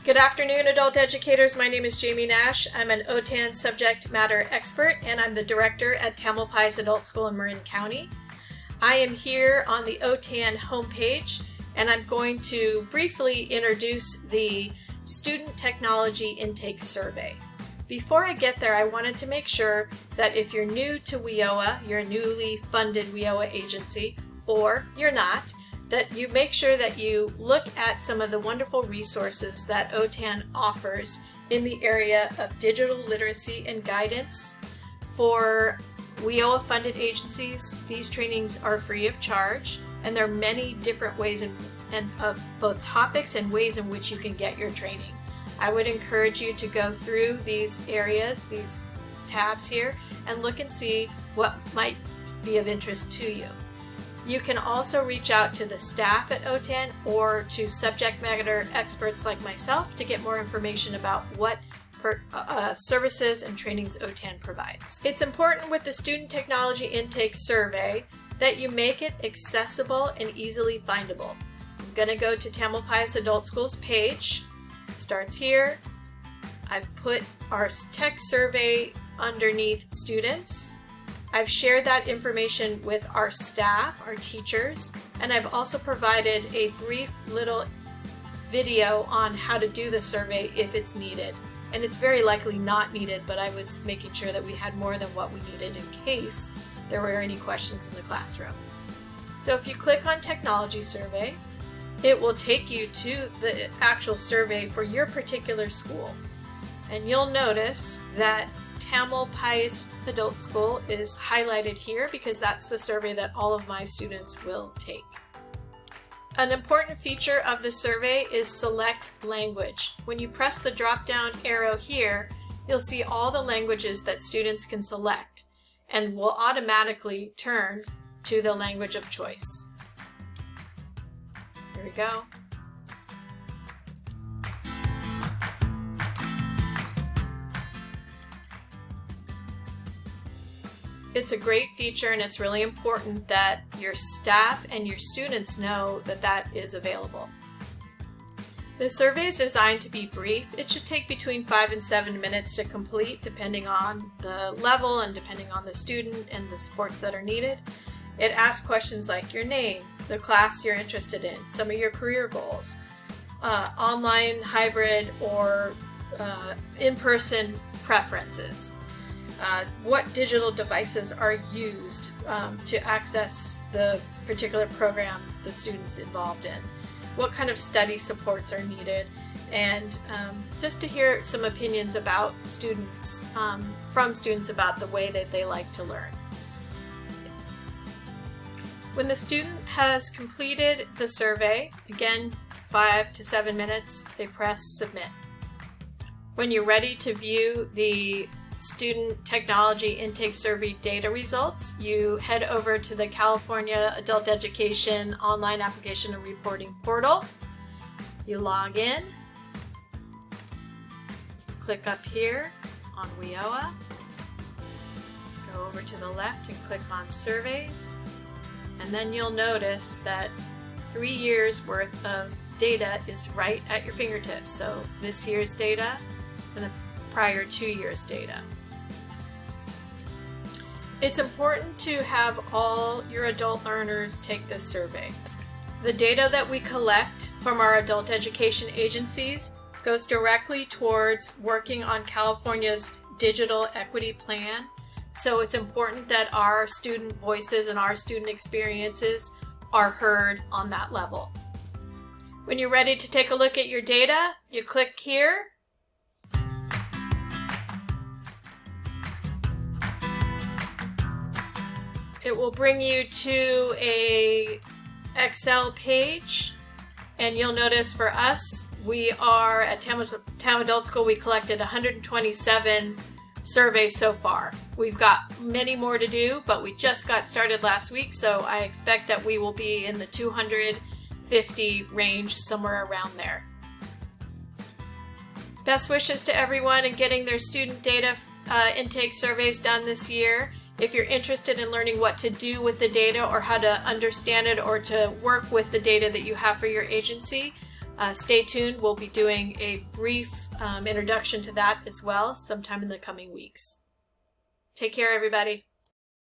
Good afternoon, adult educators. My name is Jamie Nash. I'm an OTAN subject matter expert, and I'm the director at Tamalpais Adult School in Marin County. I am here on the OTAN homepage, and I'm going to briefly introduce the Student Technology Intake Survey. Before I get there, I wanted to make sure that if you're new to WIOA, you're a newly funded WIOA agency, or you're not, that you make sure that you look at some of the wonderful resources that OTAN offers in the area of digital literacy and guidance. For WIOA funded agencies, these trainings are free of charge, and there are many different ways and of both topics and ways in which you can get your training. I would encourage you to go through these areas, these tabs here, and look and see what might be of interest to you. You can also reach out to the staff at OTAN or to subject matter experts like myself to get more information about what services and trainings OTAN provides. It's important with the Student Technology Intake Survey that you make it accessible and easily findable. I'm going to go to Tamalpais Adult Schools page. It starts here. I've put our tech survey underneath students. I've shared that information with our staff, our teachers, and I've also provided a brief little video on how to do the survey if it's needed. And it's very likely not needed, but I was making sure that we had more than what we needed in case there were any questions in the classroom. So if you click on Technology Survey, it will take you to the actual survey for your particular school. And you'll notice that Tamalpais Adult School is highlighted here because that's the survey that all of my students will take. An important feature of the survey is select language. When you press the drop-down arrow here, you'll see all the languages that students can select and will automatically turn to the language of choice. Here we go. It's a great feature, and it's really important that your staff and your students know that that is available. The survey is designed to be brief. It should take between 5 and 7 minutes to complete, depending on the level and depending on the student and the supports that are needed. It asks questions like your name, the class you're interested in, some of your career goals, online, hybrid, or in-person preferences. What digital devices are used to access the particular program the student's involved in? What kind of study supports are needed? And just to hear some opinions about students, from students about the way that they like to learn. When the student has completed the survey, again, 5 to 7 minutes, they press Submit. When you're ready to view the Student Technology Intake Survey data results, you head over to the California Adult Education Online Application and Reporting Portal. You log in, click up here on WIOA, go over to the left and click on Surveys, and then you'll notice that 3 years worth of data is right at your fingertips. So this year's data and the prior 2 years' data. It's important to have all your adult learners take this survey. The data that we collect from our adult education agencies goes directly towards working on California's digital equity plan. So it's important that our student voices and our student experiences are heard on that level. When you're ready to take a look at your data, you click here. It will bring you to a Excel page, and you'll notice for us, we are at Tam Adult School, we collected 127 surveys so far. We've got many more to do, but we just got started last week, so I expect that we will be in the 250 range, somewhere around there. Best wishes to everyone in getting their student data intake surveys done this year. If you're interested in learning what to do with the data or how to understand it or to work with the data that you have for your agency, Stay tuned. We'll be doing a brief introduction to that as well sometime in the coming weeks. Take care, everybody.